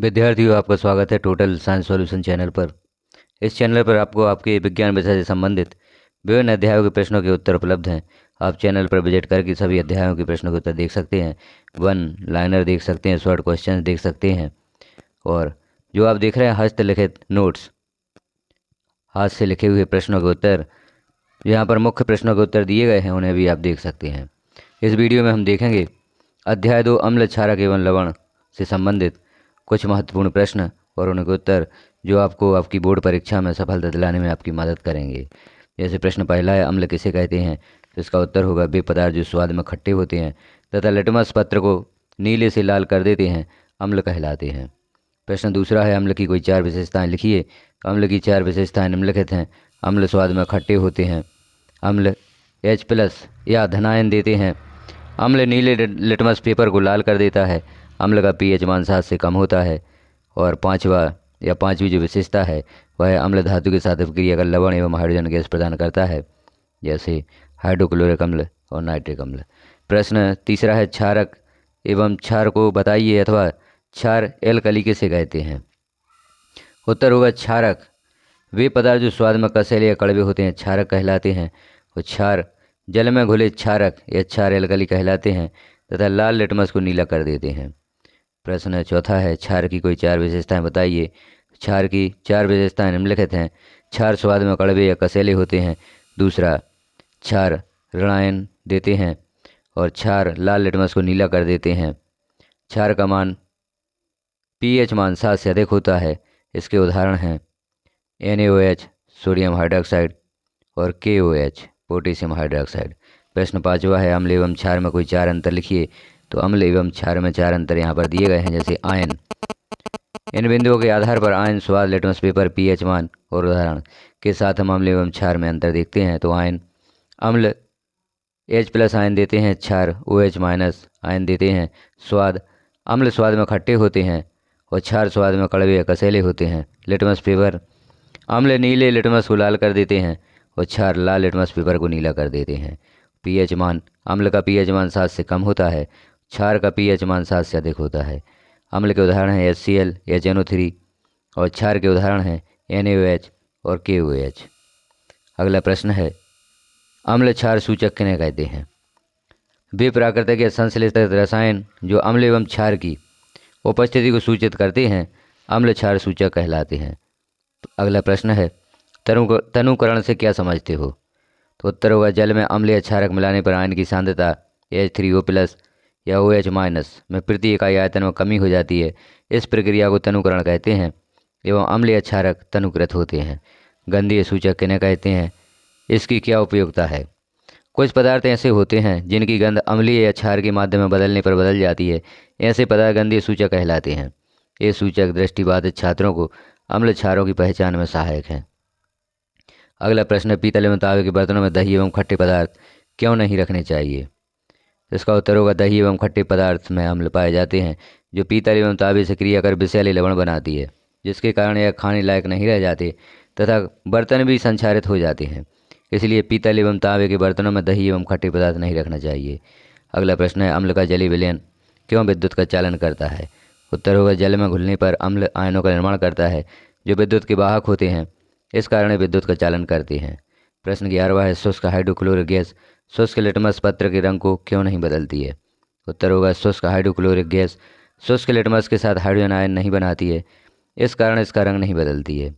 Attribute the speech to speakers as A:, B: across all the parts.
A: विद्यार्थियों, आपका स्वागत है टोटल साइंस सॉल्यूशन चैनल पर। इस चैनल पर आपको आपके विज्ञान विषय से संबंधित विभिन्न अध्यायों के प्रश्नों के उत्तर उपलब्ध हैं। आप चैनल पर विजिट करके सभी अध्यायों के प्रश्नों के उत्तर देख सकते हैं, वन लाइनर देख सकते हैं, शॉर्ट क्वेश्चन देख सकते हैं। और जो आप देख रहे हैं हस्तलिखित नोट्स, हाथ से लिखे हुए प्रश्नों के उत्तर, यहाँ पर मुख्य प्रश्नों के उत्तर दिए गए हैं, उन्हें भी आप देख सकते हैं। इस वीडियो में हम देखेंगे अध्याय 2 अम्ल, क्षारक एवं लवण से संबंधित कुछ महत्वपूर्ण प्रश्न और उनके उत्तर, जो आपको आपकी बोर्ड परीक्षा में सफलता दिलाने में आपकी मदद करेंगे। जैसे प्रश्न पहला है, अम्ल किसे कहते हैं? तो इसका उत्तर होगा वे पदार्थ जो स्वाद में खट्टे होते हैं तथा लिटमस पत्र को नीले से लाल कर देते हैं, अम्ल कहलाते हैं। प्रश्न दूसरा है, अम्ल की कोई 4 विशेषताएं लिखिए। तो अम्ल की 4 विशेषताएं निम्नलिखित हैं। अम्ल स्वाद में खट्टे होते हैं, अम्ल H+ या धनायन देते हैं, अम्ल नीले लिटमस पेपर को लाल कर देता है, अम्ल का pH मान 7 से कम होता है। और पांचवी जो विशेषता है वह है अम्ल धातु के साथ अभिक्रिया कर लवण एवं हाइड्रोजन गैस प्रदान करता है, जैसे हाइड्रोक्लोरिक अम्ल और नाइट्रिक अम्ल। प्रश्न तीसरा है, क्षारक एवं क्षार को बताइए अथवा क्षार एल्कली किसे कहते हैं? उत्तर होगा क्षारक वे पदार्थ जो स्वाद में कसैले या कड़वे होते हैं, क्षारक कहलाते हैं। और क्षार जल में घुले क्षारक या क्षार एल्कली कहलाते हैं तथा लाल लिटमस को नीला कर देते हैं। प्रश्न चौथा है, क्षार की कोई 4 विशेषताएं बताइए। क्षार की 4 विशेषताएं निम्नलिखित हैं। क्षार स्वाद में कड़वे या कसैले होते हैं। दूसरा, क्षार ऋणायन देते हैं। और क्षार लाल लिटमस को नीला कर देते हैं। क्षार का मान pH मान 7 से अधिक होता है। इसके उदाहरण हैं NaOH सोडियम हाइड्रोक्साइड और KOH पोटेशियम हाइड्रोक्साइड। प्रश्न पांचवा है, अम्ल एवं क्षार में कोई 4 अंतर लिखिए। तो अम्ल एवं क्षार में 4 अंतर यहाँ पर दिए गए हैं, जैसे आयन। इन बिंदुओं के आधार पर आयन, स्वाद, लिटमस पेपर, pH मान और उदाहरण के साथ हम अम्ल एवं क्षार में अंतर देखते हैं। तो आयन, अम्ल H+ आयन देते हैं, क्षार OH- आयन देते हैं। स्वाद, अम्ल स्वाद में खट्टे होते हैं और क्षार स्वाद में कड़वे या कसैले होते हैं। लिटमस पेपर, अम्ल नीले लिटमस को लाल कर देते हैं और क्षार लाल लिटमस पेपर को नीला कर देते हैं। pH मान, अम्ल का pH मान 7 से कम होता है, क्षार का pH मान 7 से अधिक होता है। अम्ल के उदाहरण हैं HCl, HNO3 और क्षार के उदाहरण हैं NaOH और KOH। अगला प्रश्न है, अम्ल क्षार सूचक किन्हें कहते हैं? वे प्राकृतिक या संश्लेषित रसायन जो अम्ल एवं क्षार की उपस्थिति को सूचित करते हैं, अम्ल क्षार सूचक कहलाते हैं। अगला प्रश्न है, तनुकरण से क्या समझते हो? तो उत्तर होगा, जल में अम्ल या क्षारक मिलाने पर आयन की सांद्रता H3O+ या OH- में प्रति इकाई आयतन में कमी हो जाती है। इस प्रक्रिया को तनुकरण कहते हैं एवं अम्ल या क्षारक तनुकृत होते हैं। गंधीय सूचक किन्हें कहते हैं? इसकी क्या उपयोगिता है? कुछ पदार्थ ऐसे होते हैं जिनकी गंध अम्लीय या क्षार के माध्यम में बदलने पर बदल जाती है, ऐसे पदार्थ गंधीय सूचक कहलाते हैं। ये सूचक दृष्टिबाधित छात्रों को अम्ल क्षारों की पहचान में सहायक हैं। अगला प्रश्न, पीतल एवं तांबे के बर्तनों में दही एवं खट्टे पदार्थ क्यों नहीं रखने चाहिए? इसका उत्तर होगा, दही एवं खट्टे पदार्थ में अम्ल पाए जाते हैं जो पीतल एवं तांबे से क्रिया कर विषैले लवण बनाती है, जिसके कारण यह खाने लायक नहीं रह जाते तथा बर्तन भी संक्षारित हो जाते हैं। इसलिए पीतल एवं तांबे के बर्तनों में दही एवं खट्टे पदार्थ नहीं रखना चाहिए। अगला प्रश्न है, अम्ल का जलीय विलयन क्यों विद्युत का चालन करता है? उत्तर होगा, जल में घुलने पर अम्ल आयनों का निर्माण करता है जो विद्युत के वाहक होते हैं, इस कारण विद्युत का चालन करते हैं। प्रश्न 11वां है, शुष्क हाइड्रोक्लोरिक गैस शुष्क लिटमस पत्र के रंग को क्यों नहीं बदलती है? उत्तर होगा, शुष्क हाइड्रोक्लोरिक गैस शुष्क लिटमस के साथ हाइड्रोजन आयन नहीं बनाती है, इस कारण इसका रंग नहीं बदलती है।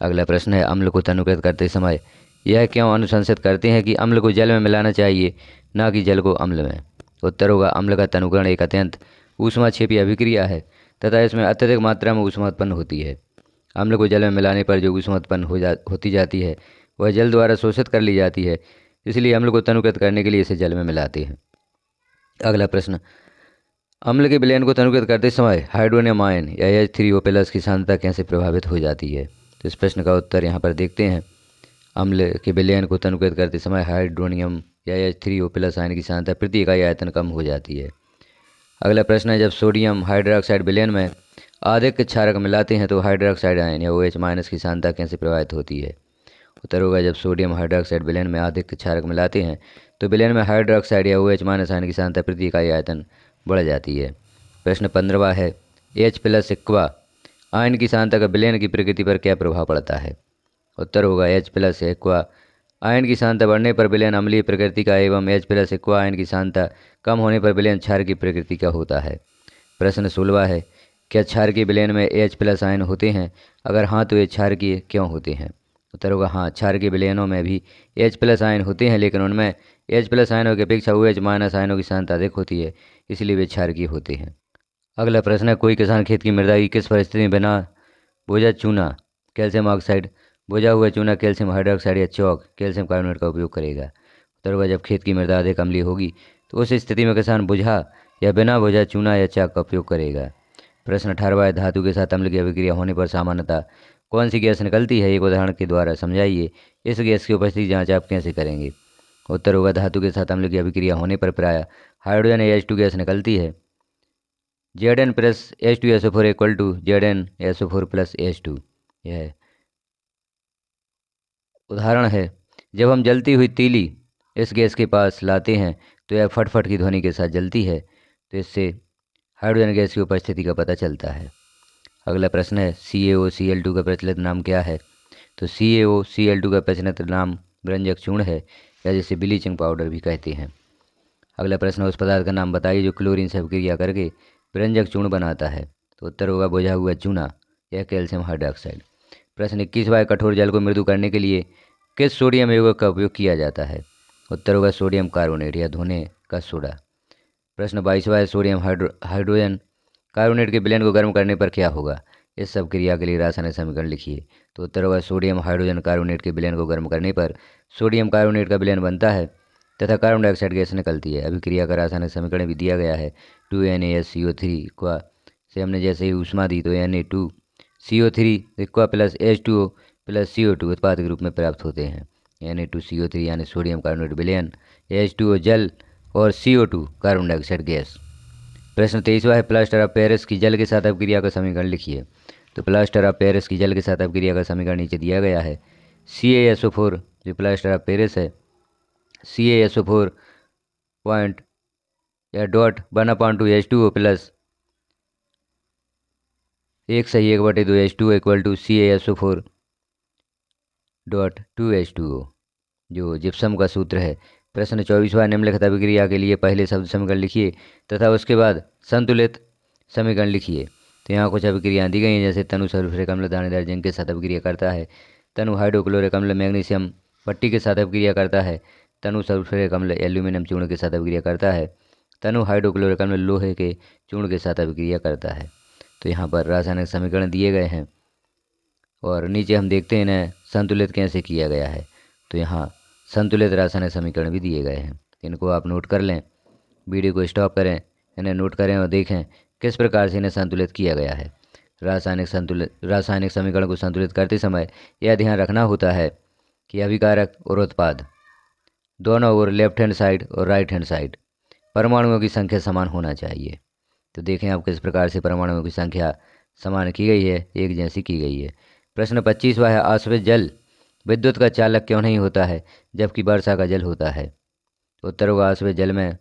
A: अगला प्रश्न है, अम्ल को तनुकृत करते समय यह क्यों अनुशंसित करते हैं कि अम्ल को जल में मिलाना चाहिए, ना कि जल को अम्ल में? उत्तर होगा, अम्ल का तनुकरण एक अत्यंत ऊष्माक्षेपी अभिक्रिया है तथा इसमें अत्यधिक मात्रा में ऊष्मा उत्पन्न होती है। अम्ल को जल में मिलाने पर जो ऊष्मा उत्पन्न होती जाती है वह जल द्वारा शोषित कर ली जाती है, इसलिए अम्ल को तनुकृत करने के लिए इसे जल में मिलाते हैं। अगला प्रश्न, अम्ल के विलयन को तनुकृत करते समय हाइड्रोनियम आयन या H3O+ की सांद्रता कैसे प्रभावित हो जाती है? तो इस प्रश्न का उत्तर यहाँ पर देखते हैं। अम्ल के विलयन को तनुकृत करते समय हाइड्रोनियम या H3O+ आयन की सांद्रता प्रति इकाई आयतन कम हो जाती है। अगला प्रश्न है, जब सोडियम हाइड्रोक्साइड विलयन में अधिक क्षारक मिलाते हैं तो हाइड्रोक्साइड आयन या OH- की सांद्रता कैसे प्रभावित होती है? उत्तर होगा, जब सोडियम हाइड्रोक्साइड विलयन में अधिक क्षारक मिलाते हैं तो विलयन में हाइड्रोक्साइड या OH- आयन की सांद्रता प्रति इकाई आयतन बढ़ जाती है। प्रश्न 15वां है, H+ एक्वा आयन की सांद्रता का विलयन की प्रकृति पर क्या प्रभाव पड़ता है? उत्तर होगा H+ एक्वा आयन की सांद्रता बढ़ने पर विलयन अम्लीय प्रकृति का एवं H+ एक्वा आयन की सांद्रता कम होने पर विलयन क्षार की प्रकृति का होता है। प्रश्न 16 है, क्या क्षार के विलयन में H+ आयन होते हैं? अगर हाँ तो ये क्षार के क्यों होते हैं? उत्तर होगा हाँ, क्षार के विलयनों में भी H+ आयन होते हैं, लेकिन उनमें H+ आयनों की अपेक्षा OH- आयनों की सांद्रता अधिक होती है, इसलिए वे क्षार की होते हैं। अगला प्रश्न है, कोई किसान खेत की मृदा की किस परिस्थिति में बिना भुजा चूना कैल्शियम ऑक्साइड, भुजा हुआ चूना कैल्शियम हाइड्रोक्साइड या चौक कैल्शियम कार्बोनेट का उपयोग करेगा? उत्तर होगा जब खेत की मृदा अधिक अम्लीय होगी तो उस स्थिति में किसान भुजा या बिना भुजा चूना या चाक का उपयोग करेगा। प्रश्न 18 है, धातु के साथ अम्ल की अभिक्रिया होने पर सामान्यतः कौन सी गैस निकलती है? एक उदाहरण के द्वारा समझाइए। इस गैस की उपस्थिति जांच आप कैसे करेंगे? उत्तर होगा धातु के साथ अम्ल की अभिक्रिया होने पर प्रायः हाइड्रोजन या H2 गैस निकलती है। Zn plus H2SO4 equal to ZnSO4 plus H2। यह उदाहरण है, जब हम जलती हुई तीली इस गैस के पास लाते हैं तो यह फटफट की ध्वनि के साथ जलती है, तो इससे हाइड्रोजन गैस की उपस्थिति का पता चलता है। अगला प्रश्न है, CaOCl2 का प्रचलित नाम क्या है? तो CaOCl2 का प्रचलित नाम व्यंजक चूर्ण है, या जिसे ब्लीचिंग पाउडर भी कहते हैं। अगला प्रश्न है, उस पदार्थ का नाम बताइए जो क्लोरीन से अभिक्रिया करके व्यंजक चूर्ण बनाता है? तो उत्तर होगा बुझा हुआ चूना या कैल्शियम हाइड्रोक्साइड। प्रश्न 21 कठोर जल को मृदु करने के लिए किस सोडियम यौगिक का उपयोग किया जाता है? उत्तर होगा सोडियम कार्बोनेट या धोने का सोडा। प्रश्न 22 सोडियम हाइड्रोजन कार्बोनेट के विलयन को गर्म करने पर क्या होगा? इस सब क्रिया के लिए रासायनिक समीकरण लिखिए। तो उत्तर होगा सोडियम हाइड्रोजन कार्बोनेट के विलयन को गर्म करने पर सोडियम कार्बोनेट का विलयन बनता है तथा कार्बन डाइऑक्साइड गैस निकलती है। अभिक्रिया का रासायनिक समीकरण भी दिया गया है, 2NaSCO3 का से हमने जैसे ही ऊष्मा दी तो Na2CO3 इक्वा plus H2O plus CO2 उत्पाद के रूप में प्राप्त होते हैं। Na2CO3 यानी सोडियम कार्बोनेट विलयन, H2O जल और CO2 कार्बन डाइऑक्साइड गैस। प्रश्न 23 है, प्लास्टर ऑफ पेरिस की जल के साथ अपक्रिया का समीकरण लिखिए। तो प्लास्टर ऑफ पेरिस की जल के साथ अपक्रिया का समीकरण नीचे दिया गया है। CaSO4 जो प्लास्टर ऑफ पेरिस है, CaSO4 पॉइंट या dot 1/2 H2O plus 1/2 H2O equal to CaSO4 dot 2 H2O जो जिप्सम का सूत्र है। प्रश्न 24 निम्नलिखित अभिक्रिया के लिए पहले शब्द समीकरण लिखिए तथा उसके बाद संतुलित समीकरण लिखिए। तो यहाँ कुछ अभिक्रियाएँ दी गई हैं, जैसे तनु सल्फ्यूरिक अम्ल दानेदार जिंक के साथ अभिक्रिया करता है, तनु हाइड्रोक्लोरिक अम्ल मैग्नीशियम पट्टी के साथ अभिक्रिया करता है, तनु सल्फ्यूरिक अम्ल एल्यूमिनियम चूर्ण के साथ अभिक्रिया करता है, तनु हाइड्रोक्लोरिक अम्ल लोहे के चूर्ण के साथ अभिक्रिया करता है। तो यहाँ पर रासायनिक समीकरण दिए गए हैं और नीचे हम देखते हैं इन्हें संतुलित कैसे किया गया है। तो यहाँ संतुलित रासायनिक समीकरण भी दिए गए हैं, इनको आप नोट कर लें। वीडियो को स्टॉप करें, इन्हें नोट करें और देखें किस प्रकार से इन्हें संतुलित किया गया है। रासायनिक समीकरण को संतुलित करते समय यह ध्यान रखना होता है कि अभिकारक और उत्पाद दोनों ओर लेफ्ट हैंड साइड और राइट हैंड साइड परमाणुओं की संख्या समान होना चाहिए। तो देखें आप किस प्रकार से परमाणुओं की संख्या समान की गई है, एक जैसी की गई है। प्रश्न 25 है, आश्रित जल विद्युत का चालक क्यों नहीं होता है जबकि वर्षा का जल होता है? उत्तर होगा आश्रित जल में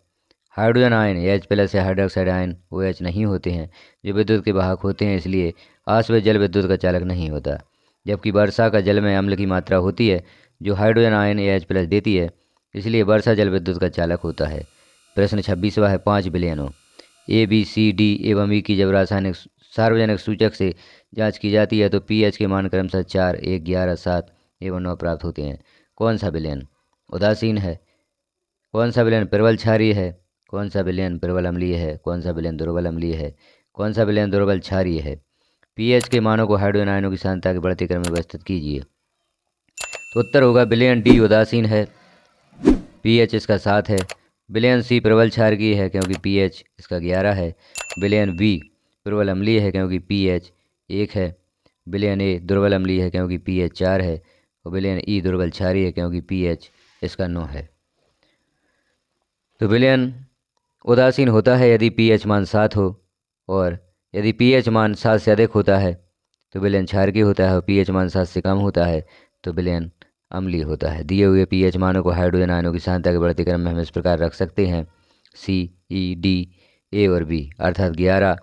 A: हाइड्रोजन आयन H+ या हाइड्रोक्साइड आयन OH नहीं होते हैं जो विद्युत के वाहक होते हैं, इसलिए आश्रित जल विद्युत का चालक नहीं होता। जबकि वर्षा का जल में अम्ल की मात्रा होती है जो हाइड्रोजन आयन H+ देती है, इसलिए वर्षा जल विद्युत का चालक होता है। प्रश्न 26 है, 5 विलयनों ABCD एवं E की जब रासायनिक सार्वजनिक सूचक से जांच की जाती है तो pH के मान क्रमशः 4, 1, 11, 7 एवं 9 प्राप्त होते हैं। कौन सा विलयन उदासीन है? कौन सा विलयन प्रबल क्षारीय है? कौन सा विलयन प्रबल अम्लीय है? कौन सा विलयन दुर्बल अम्लीय है? कौन सा विलयन दुर्बल क्षारीय है? pH के मानों को हाइड्रोजन आयनों की सांद्रता के बढ़ते क्रम में व्यवस्थित कीजिए। तो उत्तर होगा विलयन D उदासीन है, pH इसका 7 है। विलयन C प्रबल क्षारीय है क्योंकि pH इसका 11 है। विलयन B प्रबल अम्लीय है क्योंकि pH 1 है। विलयन A दुर्बल अम्लीय है क्योंकि pH 4 है। और विलयन E दुर्बल क्षारीय है क्योंकि pH इसका 9 है। तो विलयन उदासीन होता है यदि pH मान 7 हो, और यदि pH मान 7 से अधिक होता है तो विलयन क्षारीय होता है, और pH मान 7 से कम होता है तो विलयन अम्लीय होता है। दिए हुए pH मानों को हाइड्रोजन आयनों की सांद्रता के बढ़ते क्रम में हम इस प्रकार रख सकते हैं C, E, D, A और B, अर्थात 11,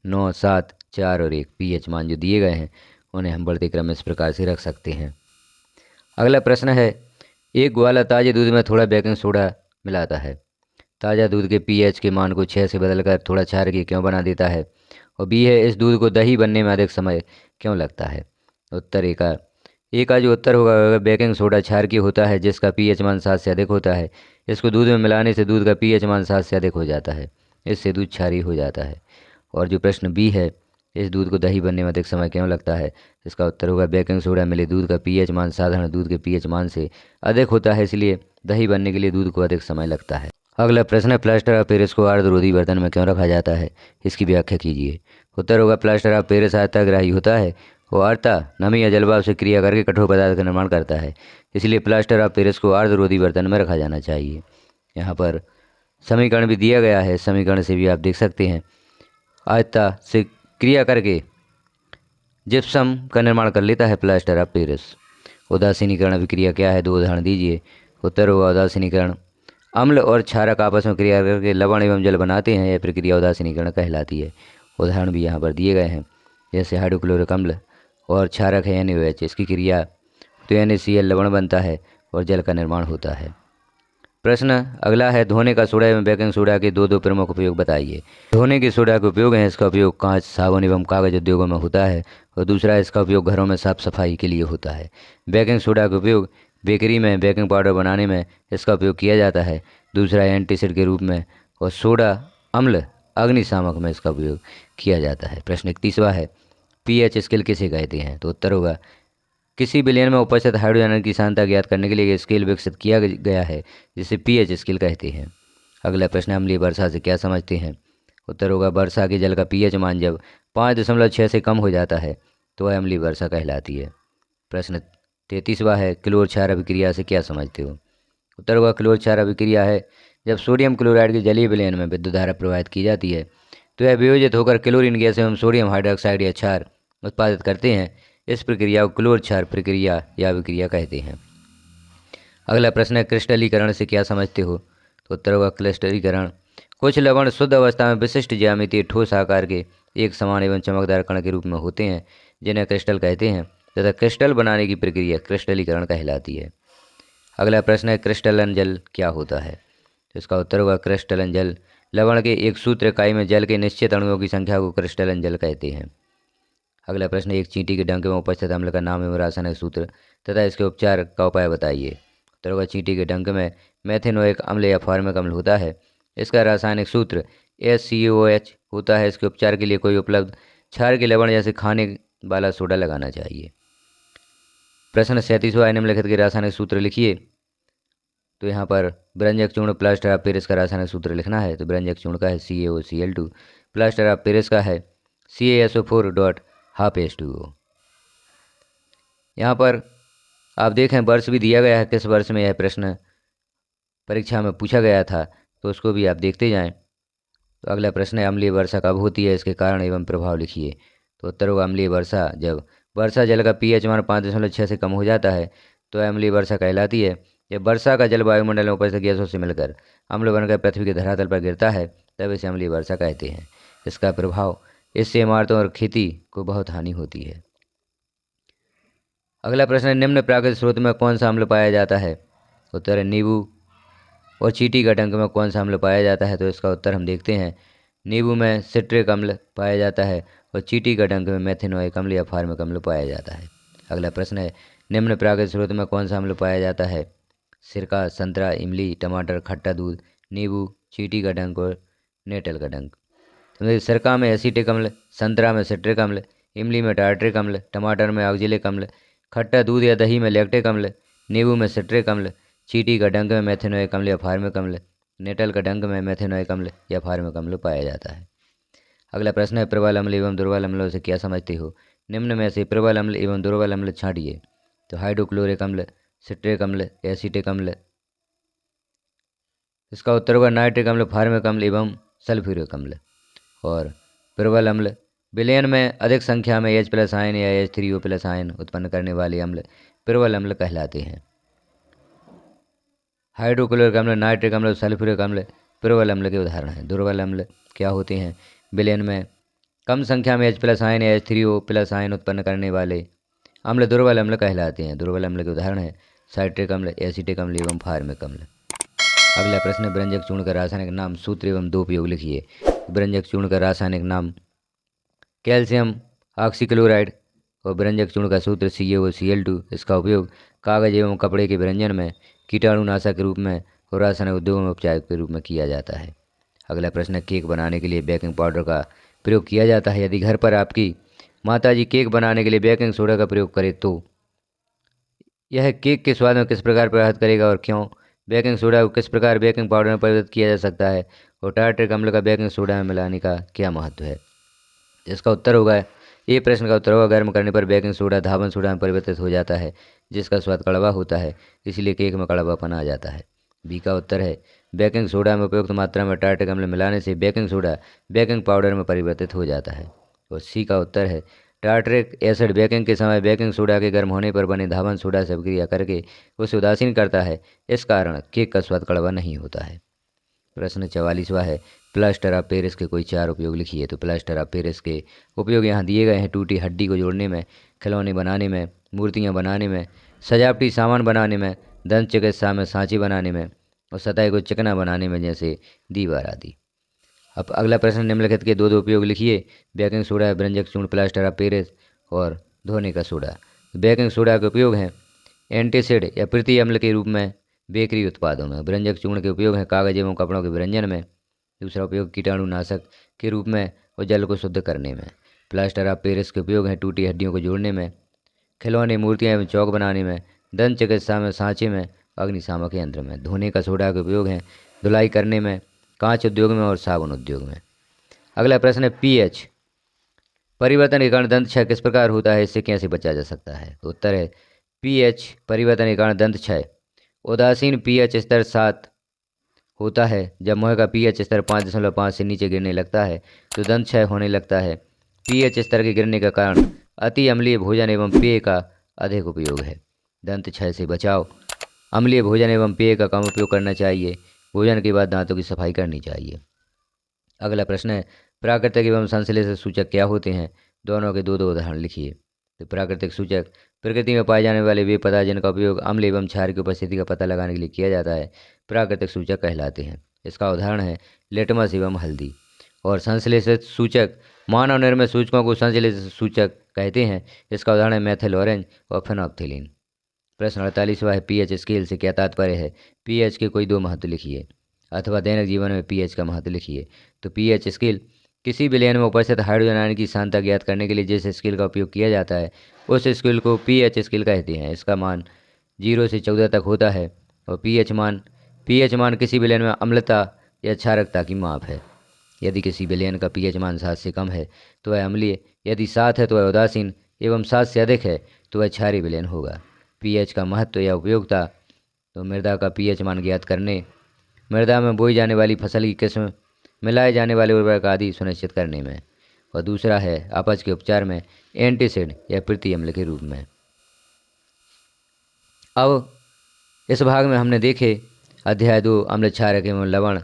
A: 9, 7, 4 और 1 pH मान जो दिए गए हैं उन्हें हम बढ़ते क्रम में इस प्रकार से रख सकते हैं। अगला प्रश्न है, एक ग्वाला ताज़े दूध में थोड़ा बेकिंग सोडा मिलाता है, ताज़ा दूध के pH के मान को 6 से बदलकर थोड़ा क्षारकीय क्यों बना देता है? और बी है, इस दूध को दही बनने में अधिक समय क्यों लगता है? उत्तर ए का जो उत्तर होगा वह बेकिंग सोडा क्षारकीय होता है जिसका pH मान 7 से अधिक होता है। इसको दूध में मिलाने से दूध का pH मान 7 से अधिक हो जाता है, इससे दूध क्षारीय हो जाता है। और जो प्रश्न बी है, इस दूध को दही बनने में अधिक समय क्यों लगता है, इसका उत्तर होगा बेकिंग सोडा मिले दूध का pH मान साधारण दूध के pH मान से अधिक होता है, इसलिए दही बनने के लिए दूध को अधिक समय लगता है। अगला प्रश्न है, प्लास्टर ऑफ पेरिस को आर्द्ररोधी बर्तन में क्यों रखा जाता है, इसकी व्याख्या कीजिए। उत्तर होगा प्लास्टर ऑफ पेरिस आयताग्राही होता है और आर्द्रता, नमी या जलवायु से क्रिया करके कठोर पदार्थ का निर्माण करता है, इसलिए प्लास्टर ऑफ पेरिस को आर्द्ररोधी बर्तन में रखा जाना चाहिए। यहाँ पर समीकरण भी दिया गया है, समीकरण से भी आप देख सकते हैं, आयता से क्रिया करके जिप्सम का निर्माण कर लेता है प्लास्टर ऑफ पेरिस। उदासीनीकरण अभिक्रिया क्या है, 2 उदाहरण दीजिए। उत्तर होगा उदासीनीकरण, अम्ल और क्षारक आपस में क्रिया करके लवण एवं जल बनाते हैं, यह प्रक्रिया उदासीनीकरण कहलाती है। उदाहरण भी यहाँ पर दिए गए हैं, जैसे हाइड्रोक्लोरिक अम्ल और क्षारक है NaOH, इसकी क्रिया तो NaCl लवण बनता है और जल का निर्माण होता है। प्रश्न अगला है, धोने का सोडा एवं बेकिंग सोडा के दो प्रमुख उपयोग बताइए। धोने के सोडा के उपयोग हैं, इसका उपयोग कांच, साबुन एवं कागज उद्योगों में होता है और दूसरा इसका उपयोग घरों में साफ सफाई के लिए होता है। बेकिंग सोडा का उपयोग बेकरी में बेकिंग पाउडर बनाने में इसका उपयोग किया जाता है, दूसरा एंटीसिड के रूप में, और सोडा अम्ल अग्निशामक में इसका उपयोग किया जाता है। प्रश्न 31वां है, pH स्केल किसे कहते हैं? तो उत्तर होगा, किसी विलयन में उपस्थित हाइड्रोजन की सांद्रता ज्ञात करने के लिए ये स्केल विकसित किया गया है, जिसे pH स्केल कहते हैं। अगला प्रश्न, अम्लीय वर्षा से क्या समझते हैं? उत्तर होगा, वर्षा के जल का pH मान जब 5.6 से कम हो जाता है तो वह अम्लीय वर्षा कहलाती है। प्रश्न 33वां है, क्लोर क्षार अभिक्रिया से क्या समझते हो? उत्तर होगा, क्लोर क्षार अभिक्रिया है जब सोडियम क्लोराइड के जलीय विलयन में विद्युत धारा प्रवाहित की जाती है तो यह वियोजित होकर क्लोरीन गैस एवं सोडियम हाइड्रोक्साइड या क्षार उत्पादित करते हैं। इस प्रक्रिया को क्लोर क्षार प्रक्रिया या अभिक्रिया कहते हैं। अगला प्रश्न है, क्रिस्टलीकरण से क्या समझते हो? तो उत्तर होगा, क्रिस्टलीकरण, कुछ लवण शुद्ध अवस्था में विशिष्ट ज्यामितीय ठोस आकार के एक समान एवं चमकदार कण के रूप में होते हैं, जिन्हें क्रिस्टल कहते हैं, तथा क्रिस्टल बनाने की प्रक्रिया क्रिस्टलीकरण कहलाती है। अगला प्रश्न है, क्रिस्टलन जल क्या होता है? तो इसका उत्तर होगा, क्रिस्टलन जल लवण के एक सूत्र इकाई में जल के निश्चित अणुओं की संख्या को क्रिस्टलन जल कहते हैं। अगला प्रश्न, एक चींटी के डंक में उपस्थित अम्ल का नाम एवं रासायनिक सूत्र तथा इसके उपचार का उपाय बताइए। उत्तर होगा, चींटी के डंक में मेथेनोइक अम्ल या फॉर्मिक अम्ल होता है, इसका रासायनिक सूत्र HCOH होता है। इसके उपचार के लिए कोई उपलब्ध क्षार के लवण जैसे खाने वाला सोडा लगाना चाहिए। प्रश्न 37वां, निम्नलिखित के रासायनिक सूत्र लिखिए। तो यहाँ पर ब्रंजक चूर्ण प्लास्टर ऑफ पेरिस का रासायनिक सूत्र लिखना है, तो ब्रंजक चूर्ण का है CaOCl2, प्लास्टर ऑफ पेरिस का है CaSO4.12H2O। यहाँ पर आप देखें वर्ष भी दिया गया है, किस वर्ष में यह प्रश्न परीक्षा में पूछा गया था, तो उसको भी आप देखते जाएं। तो अगला प्रश्न है, अम्लीय वर्षा कब होती है, इसके कारण एवं प्रभाव लिखिए। तो उत्तर होगा, अम्लीय वर्षा जब वर्षा जल का pH मान 5.6 से कम हो जाता है तो अम्लीय वर्षा कहलाती है। जब वर्षा का जल वायुमंडल में उपस्थित गैसों से मिलकर अम्ल बनकर पृथ्वी के धरातल पर गिरता है तब इसे अम्लीय वर्षा कहते हैं। इसका प्रभाव, इससे इमारतों और खेती को बहुत हानि होती है। अगला प्रश्न है, निम्न प्राकृतिक स्रोत में कौन सा अम्ल पाया जाता है? उत्तर है, नींबू और चींटी का डंक में कौन सा अम्ल पाया जाता है? तो इसका उत्तर हम देखते हैं, नींबू में सिट्रिक अम्ल पाया जाता है और चींटी का डंक में मेथेनोइक अम्ल या फॉर्मिक अम्ल पाया जाता है। अगला प्रश्न है, निम्न प्राकृतिक स्रोत में कौन सा अम्ल पाया जाता है? सिरका, संतरा, इमली, टमाटर, खट्टा दूध, नींबू, चींटी का डंक और नेटल का डंक। तो सिरका में एसिटिक अम्ल, संतरा में सिट्रिक अम्ल, इमली में टार्ट्रिक अम्ल, टमाटर में ऑक्जेलिक अम्ल, खट्टा दूध या दही में लैक्टिक अम्ल, नींबू में सिट्रिक अम्ल, चींटी का डंक में मेथेनोइक अम्ल या फॉर्मिक अम्ल, नेटल का डंक में मेथेनोइक अम्ल या फॉर्मिक अम्ल पाया जाता है। अगला प्रश्न है, प्रबल अम्ल एवं दुर्बल अम्लों से क्या समझते हो? निम्न में से प्रबल अम्ल एवं दुर्बल अम्ल छांटिए। तो हाइड्रोक्लोरिक अम्ल, सिट्रिक अम्ल, एसिटिक अम्ल। इसका उत्तर होगा नाइट्रिक अम्ल, फॉर्मिक अम्ल एवं सल्फ्यूरिक अम्ल। और प्रबल अम्ल विलयन में अधिक संख्या में H+ आयन या H3O+ आयन उत्पन्न करने वाले अम्ल प्रबल अम्ल कहलाते हैं। हाइड्रोक्लोरिक अम्ल, नाइट्रिक अम्ल और सल्फ्यूरिक अम्ल प्रबल अम्ल के उदाहरण हैं। दुर्बल अम्ल क्या होते हैं? विलयन में कम संख्या में H+ आयन या H3O+ आयन उत्पन्न करने वाले अम्ल दुर्बल अम्ल कहलाते हैं। दुर्बल अम्ल के उदाहरण हैं साइट्रिक अम्ल, एसिटिक अम्ल एवं फार्मिक अम्ल। अगला प्रश्न, व्यंजक चूर्ण का रासायनिक नाम, सूत्र एवं दो उपयोग लिखिए। व्यंजक चूर्ण का रासायनिक नाम कैल्शियम ऑक्सीक्लोराइड और व्यंजक चूर्ण का सूत्र CaOCl2। इसका उपयोग कागज एवं कपड़े के व्यंजन में, कीटाणुनाशक के रूप में और रासायनिक उद्योगों में उपचार के रूप में किया जाता है। अगला प्रश्न, केक बनाने के लिए बेकिंग पाउडर का प्रयोग किया जाता है। यदि घर पर आपकी माताजी केक बनाने के लिए बेकिंग सोडा का प्रयोग करें तो यह केक के स्वाद में किस प्रकार प्रभावित करेगा और क्यों? बेकिंग सोडा को किस प्रकार बेकिंग पाउडर में परिवर्तित किया जा सकता है और टार्ट्रिक अम्ल का बेकिंग सोडा में मिलाने का क्या महत्व है? इसका उत्तर होगा, ये प्रश्न का उत्तर होगा, गर्म करने पर बेकिंग सोडा धावन सोडा में परिवर्तित हो जाता है जिसका स्वाद कड़वा होता है, इसलिए केक में कड़वापन आ जाता है। बी का उत्तर है, बेकिंग सोडा में उपयुक्त मात्रा में टार्ट्रिक अम्ल मिलाने से बेकिंग सोडा बेकिंग पाउडर में परिवर्तित हो जाता है। और सी का उत्तर है, टार्ट्रिक एसिड बेकिंग के समय बेकिंग सोडा के गर्म होने पर बने धावन सोडा से अभिक्रिया करके उसे उदासीन करता है, इस कारण केक का स्वाद कड़वा नहीं होता है। प्रश्न 44वां है, प्लास्टर ऑफ पेरिस के कोई 4 उपयोग लिखिए। तो प्लास्टर ऑफ पेरिस के उपयोग यहाँ दिए गए हैं। टूटी हड्डी को जोड़ने में, खिलौने बनाने में, मूर्तियाँ बनाने में, सजावटी सामान बनाने में, दंत चिकित्सा में, सांचे बनाने में और सतह को चिकना बनाने में, जैसे दीवार आदि। अब अगला प्रश्न, निम्नलिखित के 2 उपयोग लिखिए। बेकिंग सोडा, व्यंजक चूर्ण, प्लास्टर ऑफ पेरिस और धोने का सोडा। बेकिंग सोडा के उपयोग हैं एंटीसिड या प्रति अम्ल के रूप में बेकरी उत्पादों में। व्यंजक चूर्ण के उपयोग हैं कागज एवं कपड़ों के व्यंजन में। दूसरा उपयोग कीटाणुनाशक के रूप में और जल को शुद्ध करने में। प्लास्टर ऑफ पेरिस के उपयोग हैं टूटी हड्डियों को जोड़ने में, खिलौने, मूर्तियाँ एवं चौक बनाने में, दंत चिकित्सा में, सांचे में, अग्निशामक यंत्र में। धोने का सोडा के उपयोग हैं धुलाई करने में, कांच उद्योग में और साबुन उद्योग में। अगला प्रश्न है, pH परिवर्तन के कारण दंत क्षय किस प्रकार होता है, इससे कैसे बचा जा सकता है? तो उत्तर है, pH परिवर्तन के कारण दंत क्षय उदासीन pH स्तर 7 होता है। जब मुंह का pH स्तर 5.5 से नीचे गिरने लगता है तो दंत क्षय होने लगता है। pH स्तर के गिरने का कारण अति अम्लीय भोजन एवं पेय का अधिक उपयोग है। दंत क्षय से बचाव, अम्लीय भोजन एवं पेय का कम उपयोग करना चाहिए। भोजन के बाद दांतों की सफाई करनी चाहिए। अगला प्रश्न है, प्राकृतिक एवं संश्लेषित सूचक क्या होते हैं? दोनों के 2 उदाहरण लिखिए। तो प्राकृतिक सूचक प्रकृति में पाए जाने वाले वे पदार्थ जिनका उपयोग अम्ल एवं क्षार की उपस्थिति का पता लगाने के लिए किया जाता है, प्राकृतिक सूचक कहलाते हैं। इसका उदाहरण है लिटमस एवं हल्दी। और संश्लेषित सूचक मानव निर्मित सूचकों को संश्लेषित सूचक कहते हैं। इसका उदाहरण है मेथिल ऑरेंज और फेनोल्फथालीन। प्रश्न 48वां है, pH स्केल से क्या तात्पर्य है? pH के कोई 2 महत्व लिखिए अथवा दैनिक जीवन में pH का महत्व लिखिए। तो pH स्केल किसी विलयन में उपस्थित हाइड्रोजन आयन की सांद्रता ज्ञात करने के लिए जिस स्केल का उपयोग किया जाता है उस स्केल को pH स्केल कहते हैं। इसका मान 0 से 14 तक होता है। और pH मान किसी विलयन में अम्लता या क्षारकता की माप है। यदि किसी विलयन का pH मान 7 से कम है तो वह अम्लीय, यदि 7 है तो वह उदासीन एवं 7 से अधिक है तो वह क्षारीय विलयन होगा। pH का महत्व या उपयोगिता, तो मृदा का pH मान ज्ञात करने, मृदा में बोई जाने वाली फसल की किस्म, मिलाए जाने वाले उर्वरक आदि सुनिश्चित करने में। और दूसरा है अपच के उपचार में एंटीसिड या प्रति अम्ल के रूप में। अब इस भाग में हमने देखे अध्याय 2 अम्ल, क्षारक एवं लवण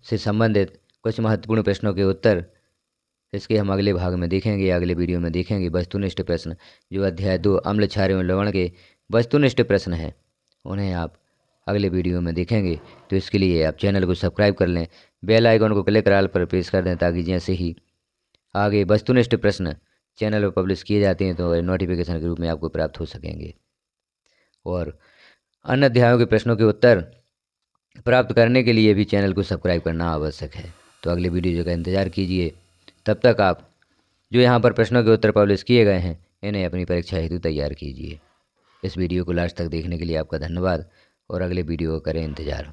A: से संबंधित कुछ महत्वपूर्ण प्रश्नों के उत्तर। इसके हम अगले भाग में देखेंगे, अगले वीडियो में देखेंगे वस्तुनिष्ठ प्रश्न। जो अध्याय 2 अम्ल, क्षार एवं लवण के वस्तुनिष्ठ प्रश्न हैं उन्हें आप अगले वीडियो में देखेंगे। तो इसके लिए आप चैनल को सब्सक्राइब कर लें, बेल आइकन को क्लिक कर ऑल पर प्रेस कर दें, ताकि जैसे ही आगे वस्तुनिष्ठ प्रश्न चैनल पर पब्लिश किए जाते हैं तो नोटिफिकेशन के रूप में आपको प्राप्त हो सकेंगे। और अन्य अध्यायों के प्रश्नों के उत्तर प्राप्त करने के लिए भी चैनल को सब्सक्राइब करना आवश्यक है। तो अगले वीडियो का इंतज़ार कीजिए। तब तक आप जो यहाँ पर प्रश्नों के उत्तर पब्लिश किए गए हैं इन्हें अपनी परीक्षा हेतु तैयार कीजिए। इस वीडियो को लास्ट तक देखने के लिए आपका धन्यवाद और अगले वीडियो का करें इंतज़ार।